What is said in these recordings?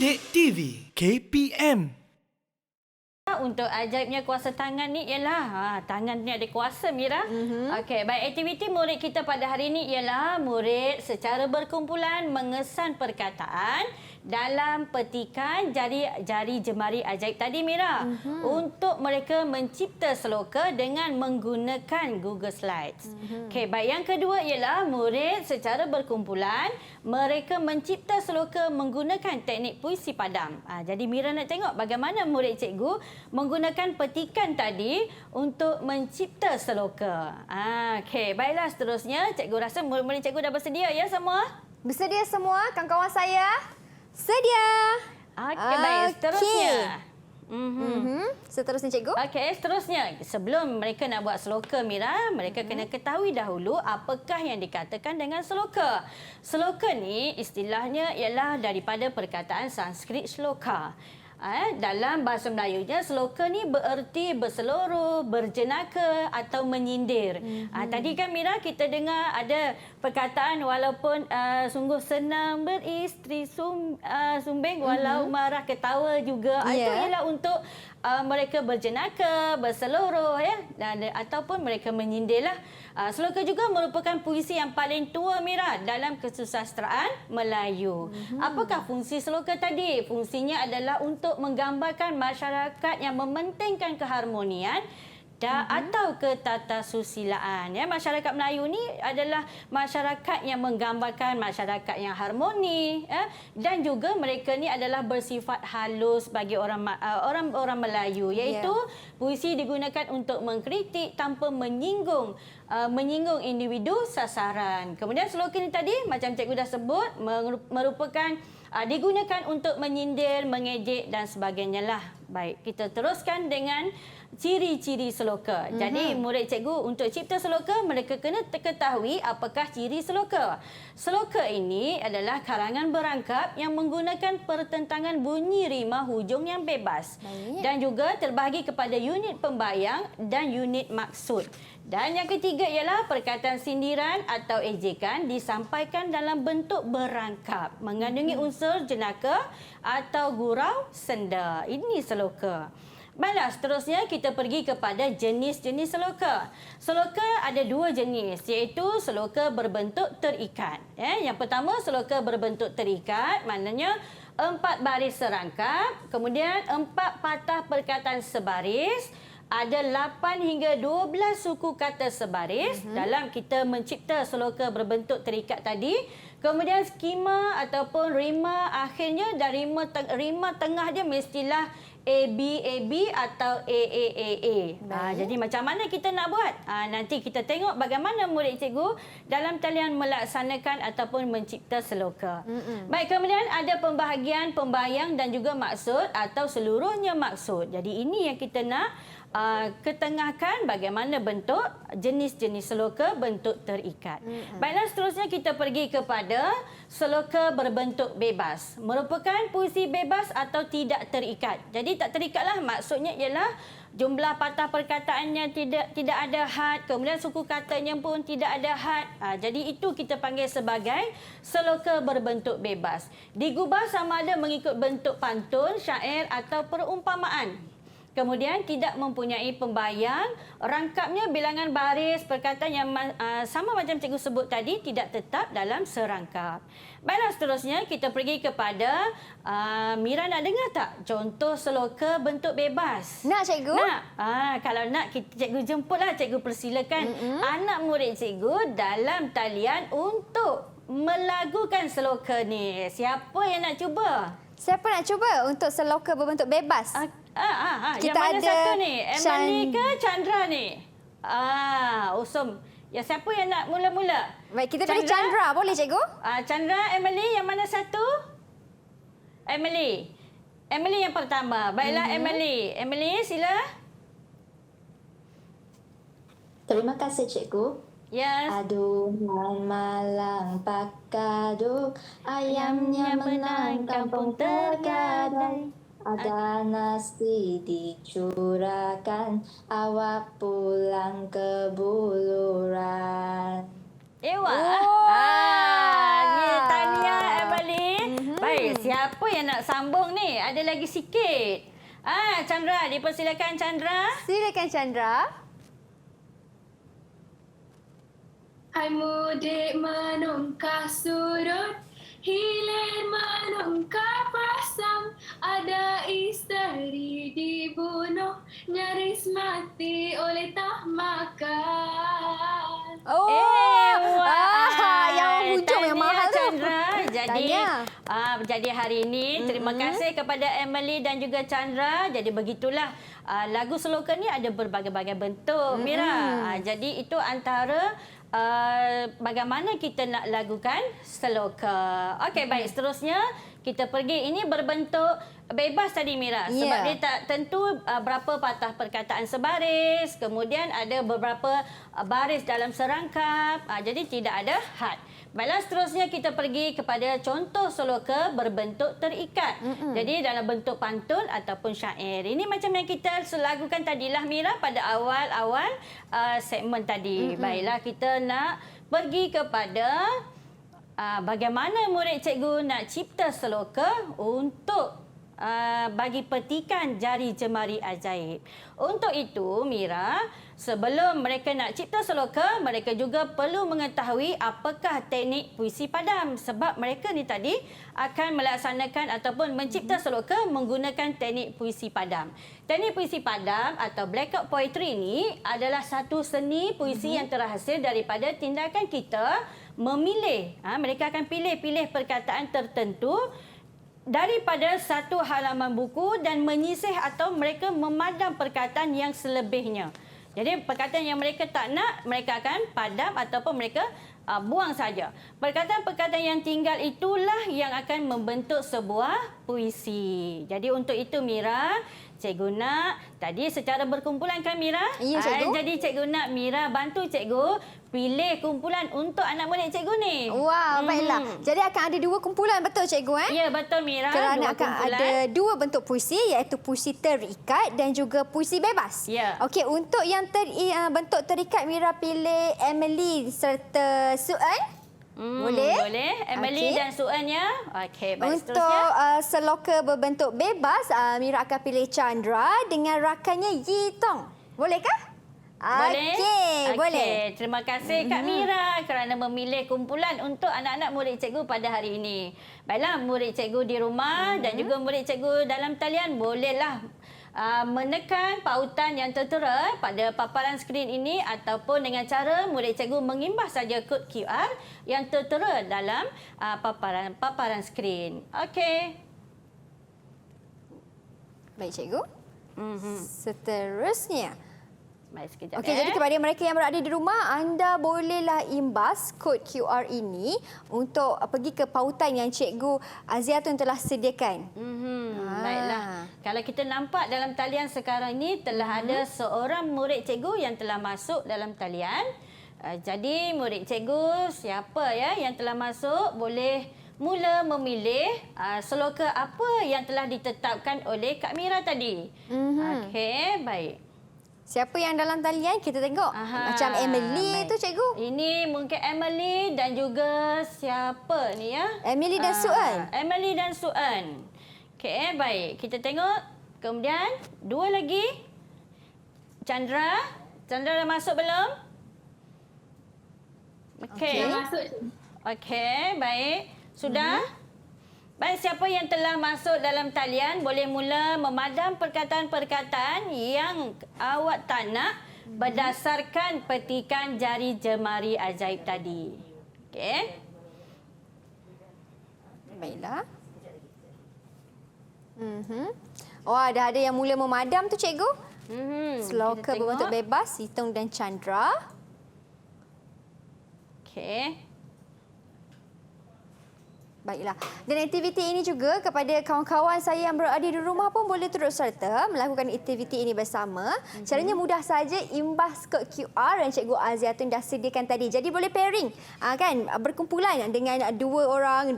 Didik TV KPM. Untuk ajaibnya kuasa tangan ni ialah tangan ni ada kuasa, Mira. Okey, baik, aktiviti murid kita pada hari ini ialah murid secara berkumpulan mengesan perkataan dalam petikan jari jemari ajaib tadi, Mira. Untuk mereka mencipta seloka dengan menggunakan Google Slides. Okey, baik, yang kedua ialah murid secara berkumpulan mereka mencipta seloka menggunakan teknik puisi padam. Jadi Mira nak tengok bagaimana murid cikgu menggunakan petikan tadi untuk mencipta seloka. Okey, baiklah, seterusnya cikgu rasa murid-murid cikgu dah bersedia ya semua? Bersedia semua kawan-kawan saya? Sedia. Okey, baik, seterusnya. Seterusnya cikgu? Okey, seterusnya sebelum mereka nak buat seloka, Mira, mereka kena ketahui dahulu apakah yang dikatakan dengan seloka. Seloka ni istilahnya ialah daripada perkataan Sanskrit sloka. Dalam bahasa Melayunya, seloka ni bererti berseluruh, berjenaka atau menyindir. Tadi kan Mira kita dengar ada perkataan walaupun sungguh senang beristeri sumbing walau marah ketawa juga. Itu ialah untuk mereka berjenaka, berseluruh ya, ataupun mereka menyindirlah. Seloka juga merupakan puisi yang paling tua, Mira, dalam kesusastraan Melayu. Apakah fungsi seloka tadi? Fungsinya adalah untuk menggambarkan masyarakat yang mementingkan keharmonian atau ketatasusiliaan. Ya, masyarakat Melayu ni adalah masyarakat yang menggambarkan masyarakat yang harmoni, dan juga mereka ni adalah bersifat halus bagi orang Melayu, iaitu puisi digunakan untuk mengkritik tanpa menyinggung individu sasaran. Kemudian seloka ni tadi macam cikgu dah sebut merupakan digunakan untuk menyindir, mengejek dan sebagainya lah. Baik, kita teruskan dengan ciri-ciri seloka. Jadi murid cikgu untuk cipta seloka mereka kena ketahui apakah ciri seloka. Seloka ini adalah karangan berangkap yang menggunakan pertentangan bunyi rima hujung yang bebas. Dan juga terbahagi kepada unit pembayang dan unit maksud. Dan yang ketiga ialah perkataan sindiran atau ejekan disampaikan dalam bentuk berangkap, mengandungi unsur jenaka atau gurau senda. Ini seloka. Baiklah, seterusnya kita pergi kepada jenis-jenis seloka. Seloka ada dua jenis, iaitu seloka berbentuk terikat. Yang pertama, seloka berbentuk terikat, maknanya 4 baris serangkap, kemudian 4 patah perkataan sebaris, ada 8 hingga 12 suku kata sebaris dalam kita mencipta seloka berbentuk terikat tadi. Kemudian skema ataupun rima akhirnya dan rima tengah dia mestilah AB atau AAAA. Jadi macam mana kita nak buat? Nanti kita tengok bagaimana murid cikgu dalam talian melaksanakan ataupun mencipta seloka. Baik, kemudian ada pembahagian pembayang dan juga maksud atau seluruhnya maksud. Jadi ini yang kita nak ketengahkan bagaimana bentuk jenis-jenis seloka bentuk terikat. Baiklah, seterusnya kita pergi kepada seloka berbentuk bebas. Merupakan puisi bebas atau tidak terikat. Jadi tak terikatlah, maksudnya ialah jumlah patah perkataannya tidak ada had, kemudian suku katanya pun tidak ada had. Jadi itu kita panggil sebagai seloka berbentuk bebas. Digubah sama ada mengikut bentuk pantun, syair atau perumpamaan. Kemudian tidak mempunyai pembayang, rangkapnya bilangan baris perkataan yang sama macam cikgu sebut tadi, tidak tetap dalam serangkap. Baiklah, seterusnya kita pergi kepada Mira, nak dengar tak contoh seloka bentuk bebas? Nak, cikgu? Nak? Kalau nak, cikgu jemputlah, cikgu persilakan anak murid cikgu dalam talian untuk melagukan seloka ni. Siapa yang nak cuba? Siapa nak cuba untuk seloka berbentuk bebas? Kita yang mana ada satu ni? Emily ke Chandra ni? Awesome. Ya, siapa yang nak mula-mula? Baik, kita pilih Chandra. Boleh, cikgu? Chandra, Emily, yang mana satu? Emily. Emily yang pertama. Baiklah, Emily. Emily, sila. Terima kasih, cikgu. Yes. Adunan malang pakaduk, ayamnya menang kampung tergadai. Ada nasi dicurahkan, awak pulang ke buluran. Ewa. Ni tahniah Emily. Baik, Okey, siapa yang nak sambung ni? Ada lagi sikit. Chandra, dipersilakan Chandra. Silakan Chandra. Hai mudik menungkah surut, hilir menungkah pasang, ada isteri dibunuh, nyaris mati oleh tak makan. Yang hujung yang mahal tu. Chandra. Tahniah. Jadi hari ini terima kasih kepada Emily dan juga Chandra. Jadi begitulah lagu seloka ni ada berbagai-bagai bentuk, Mira. Jadi itu antara bagaimana kita nak lagukan seloka. Okey, baik, seterusnya kita pergi. Ini berbentuk bebas tadi, Mira. Sebab dia tak tentu berapa patah perkataan sebaris. Kemudian ada beberapa baris dalam serangkap. Jadi tidak ada had. Baiklah, seterusnya kita pergi kepada contoh seloka berbentuk terikat. Jadi dalam bentuk pantun ataupun syair. Ini macam yang kita lagukan tadilah, Mira, pada awal-awal segmen tadi. Baiklah, kita nak pergi kepada bagaimana murid cikgu nak cipta seloka untuk bagi petikan jari jemari ajaib. Untuk itu, Mira, sebelum mereka nak cipta seloka, mereka juga perlu mengetahui apakah teknik puisi padam. Sebab mereka ni tadi akan melaksanakan ataupun mencipta seloka menggunakan teknik puisi padam. Teknik puisi padam atau blackout poetry ini adalah satu seni puisi yang terhasil daripada tindakan kita memilih. Mereka akan pilih-pilih perkataan tertentu daripada satu halaman buku dan menyisih atau mereka memadam perkataan yang selebihnya. Jadi perkataan yang mereka tak nak, mereka akan padam ataupun mereka buang saja. Perkataan-perkataan yang tinggal itulah yang akan membentuk sebuah puisi. Jadi untuk itu, Mira, cikgu nak tadi secara berkumpulan kan, Mira? Ya, cikgu. Jadi cikgu nak Mira bantu cikgu pilih kumpulan untuk anak murid cikgu ni. Wah, baiklah. Jadi akan ada dua kumpulan, betul cikgu? Ya, betul, Mira. Kerana dua akan kumpulan. ada dua bentuk puisi, iaitu puisi terikat dan juga puisi bebas. Ya. Okey, untuk yang bentuk terikat, Mira pilih Emily serta Suan. Boleh? Boleh. Emily dan Suan, ya. Okey, baik, Untuk seterusnya. seloka berbentuk bebas, Mira akan pilih Chandra dengan rakannya Yi Tong. Bolehkah? Boleh? Okey, boleh. Terima kasih Kak Mira kerana memilih kumpulan untuk anak-anak murid cikgu pada hari ini. Baiklah, murid cikgu di rumah dan juga murid cikgu dalam talian bolehlah menekan pautan yang tertera pada paparan skrin ini ataupun dengan cara murid cikgu mengimbas saja kod QR yang tertera dalam paparan skrin. Okey. Baik, cikgu. Seterusnya. Baik, sekejap. Okey, jadi kepada mereka yang berada di rumah, anda bolehlah imbas kod QR ini untuk pergi ke pautan yang Cikgu Aziatun telah sediakan. Baiklah. Kalau kita nampak dalam talian sekarang ini telah ada seorang murid cikgu yang telah masuk dalam talian. Jadi murid cikgu siapa ya yang telah masuk boleh mula memilih seloka apa yang telah ditetapkan oleh Kak Mira tadi. Okey, baik. Siapa yang dalam talian? Kita tengok. Macam Emily tu, cikgu. Ini mungkin Emily dan juga siapa ni ya? Emily dan Suan. Emily dan Suan. Okey, baik. Kita tengok. Kemudian, dua lagi. Chandra. Chandra dah masuk belum? Okey. Dah masuk. Okey, baik. Sudah? Baik, siapa yang telah masuk dalam talian boleh mula memadam perkataan-perkataan yang awak tak nak berdasarkan petikan jari jemari ajaib tadi. Okey? Baiklah. Oh, dah ada yang mula memadam tu, cikgu. Seloka kita berbentuk tengok. bebas, Hitung dan Chandra. Okey. Baiklah. Dan aktiviti ini juga kepada kawan-kawan saya yang berada di rumah pun boleh turut serta melakukan aktiviti ini bersama. Caranya mudah saja, imbas kod QR yang Cikgu Aziatun dah sediakan tadi. Jadi boleh pairing, kan, berkumpulan dengan dua orang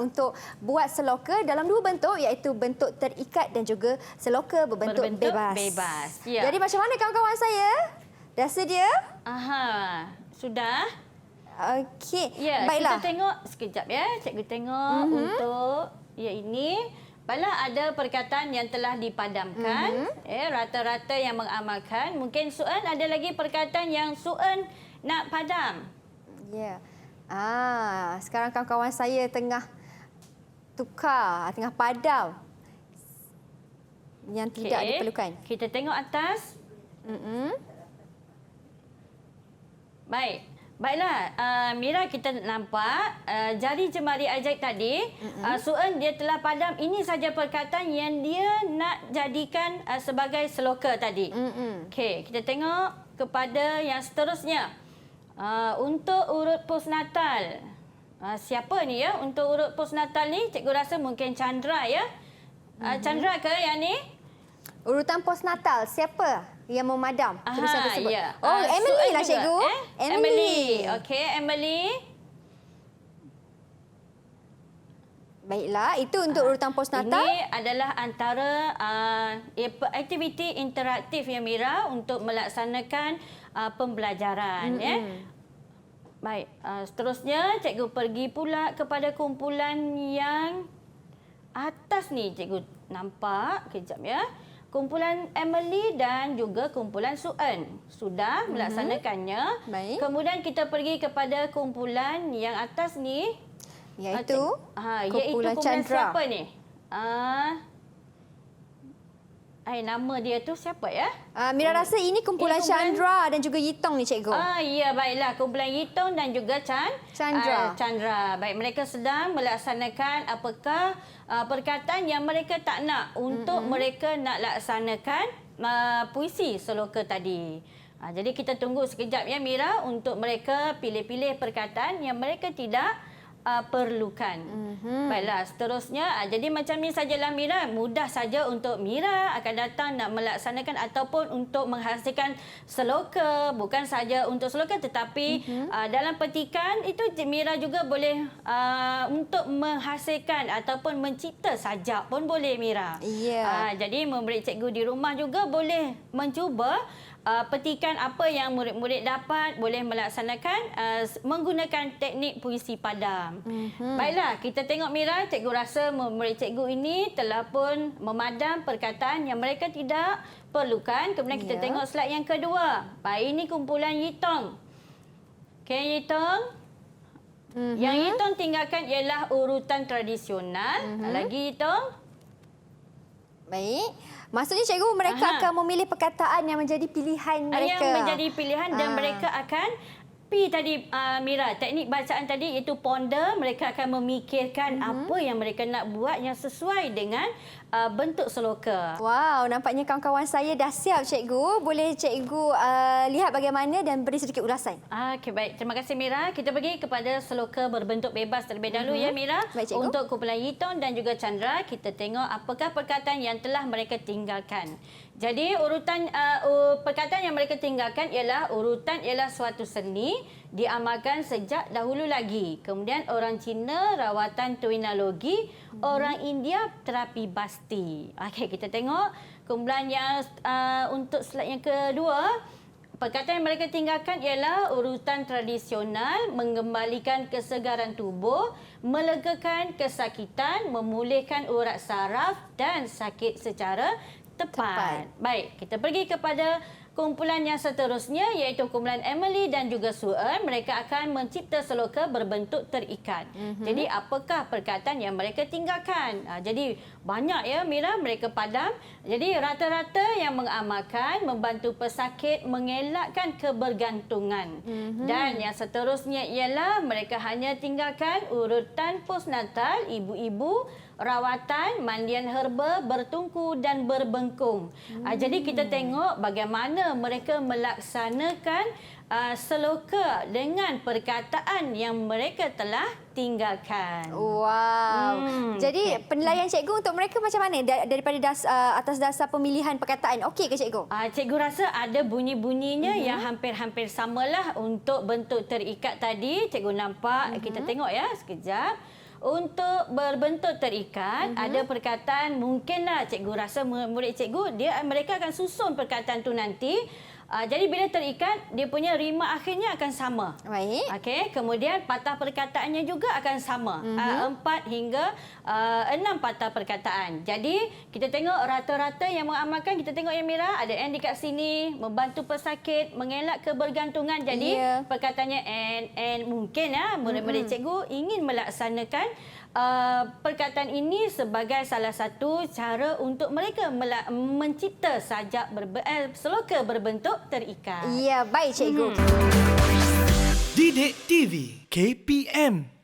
untuk buat seloka dalam dua bentuk, iaitu bentuk terikat dan juga seloka berbentuk bebas. Ya. Jadi macam mana kawan-kawan saya? Dah sedia? Sudah? Okey. Ya, baiklah. kita tengok sekejap ya. Cikgu tengok untuk Ya ini baiklah ada perkataan yang telah dipadamkan. Rata-rata yang mengamalkan. Mungkin Suan ada lagi perkataan yang Suan nak padam. Ya. Sekarang kawan-kawan saya tengah tukar, tengah padam yang tidak diperlukan. Kita tengok atas. Baiklah, Mira, kita nampak jari jemari Ajaib tadi, Suan dia telah padam. Ini saja perkataan yang dia nak jadikan sebagai seloka tadi. Okey, kita tengok kepada yang seterusnya. Untuk urut postnatal. Siapa ni ya? Untuk urut postnatal ni, cikgu rasa mungkin Chandra ya. Chandra ke yang ni? Urutan postnatal, siapa yang memadam tulisan tersebut? Ya. Emily lah, juga. cikgu. Emily. Okey, Emily. Baiklah, itu untuk urutan postnatal. Ini adalah antara aktiviti interaktif ya Mira untuk melaksanakan pembelajaran. Baik, seterusnya cikgu pergi pula kepada kumpulan yang atas ni. Cikgu nampak, kejap ya. Kumpulan Emily dan juga kumpulan Suan sudah melaksanakannya. Baik. Kemudian kita pergi kepada kumpulan yang atas ni. Iaitu kumpulan Chandra. siapa ni? Nama dia tu siapa ya? Mira rasa ini kumpulan Chandra dan juga Yitong ni, cikgu. Ya, baiklah. Kumpulan Yitong dan juga Chandra. Chandra. Baik, mereka sedang melaksanakan apakah perkataan yang mereka tak nak untuk mereka nak laksanakan puisi seloka tadi. Jadi kita tunggu sekejap ya Mira untuk mereka pilih-pilih perkataan yang mereka tidak perlukan. Baiklah, seterusnya. Jadi macam ni sajalah Mira. Mudah saja untuk Mira akan datang nak melaksanakan ataupun untuk menghasilkan seloka. Bukan saja untuk seloka tetapi dalam petikan itu Mira juga boleh untuk menghasilkan ataupun mencipta sajak pun boleh Mira. Jadi murid cikgu di rumah juga boleh mencuba petikan apa yang murid-murid dapat, boleh melaksanakan menggunakan teknik puisi padam. Baiklah, kita tengok Mira, cikgu rasa murid cikgu ini telah pun memadam perkataan yang mereka tidak perlukan. Kemudian kita tengok slide yang kedua. Baik, ini kumpulan Yitong. Okey, Yitong. Yang Yitong tinggalkan ialah urutan tradisional. Lagi Yitong. Baik. Maksudnya cikgu mereka akan memilih perkataan yang menjadi pilihan mereka. Yang menjadi pilihan dan mereka akan tadi Mira, teknik bacaan tadi iaitu ponder. Mereka akan memikirkan apa yang mereka nak buat yang sesuai dengan bentuk seloka. Wow, nampaknya kawan-kawan saya dah siap cikgu. Boleh cikgu lihat bagaimana dan beri sedikit ulasan. Okey, baik. Terima kasih Mira. Kita pergi kepada seloka berbentuk bebas terlebih dahulu ya Mira. Baik, cikgu. Untuk kumpulan Yitong dan juga Chandra, kita tengok apakah perkataan yang telah mereka tinggalkan. Jadi urutan perkataan yang mereka tinggalkan ialah suatu seni diamalkan sejak dahulu lagi. Kemudian orang Cina rawatan tuinologi, orang India terapi basti. Okey, kita tengok kumpulan yang untuk slide yang kedua. Perkataan yang mereka tinggalkan ialah urutan tradisional, mengembalikan kesegaran tubuh, melegakan kesakitan, memulihkan urat saraf dan sakit secara tepat. Baik, kita pergi kepada kumpulan yang seterusnya iaitu kumpulan Emily dan juga Suan. Mereka akan mencipta seloka berbentuk terikat. Jadi apakah perkataan yang mereka tinggalkan? Jadi banyak ya Mira, mereka padam. Jadi rata-rata yang mengamalkan membantu pesakit mengelakkan kebergantungan. Dan yang seterusnya ialah mereka hanya tinggalkan urutan postnatal, ibu-ibu, rawatan, mandian herba, bertungku dan berbengkung. Jadi kita tengok bagaimana mereka melaksanakan seloka dengan perkataan yang mereka telah tinggalkan. Wow. Jadi penilaian cikgu untuk mereka macam mana daripada atas dasar pemilihan perkataan? Okey ke cikgu? Cikgu rasa ada bunyi-bunyinya yang hampir-hampir samalah untuk bentuk terikat tadi. Cikgu nampak, kita tengok ya sekejap. Untuk berbentuk terikat, ada perkataan mungkinlah cikgu rasa murid cikgu mereka akan susun perkataan tu nanti Jadi bila terikat, dia punya rima akhirnya akan sama. Baik. Okey, kemudian patah perkataannya juga akan sama. 4 hingga 6 patah perkataan. Jadi kita tengok rata-rata yang mengamalkan, kita tengok yang Mira ada N dekat sini, membantu pesakit, mengelak kebergantungan. Jadi perkataannya N mungkin murid-murid cikgu ingin melaksanakan perkataan ini sebagai salah satu cara untuk mereka mencipta sajak seloka berbentuk terikat. Ya, baik cikgu. Didik TV KPM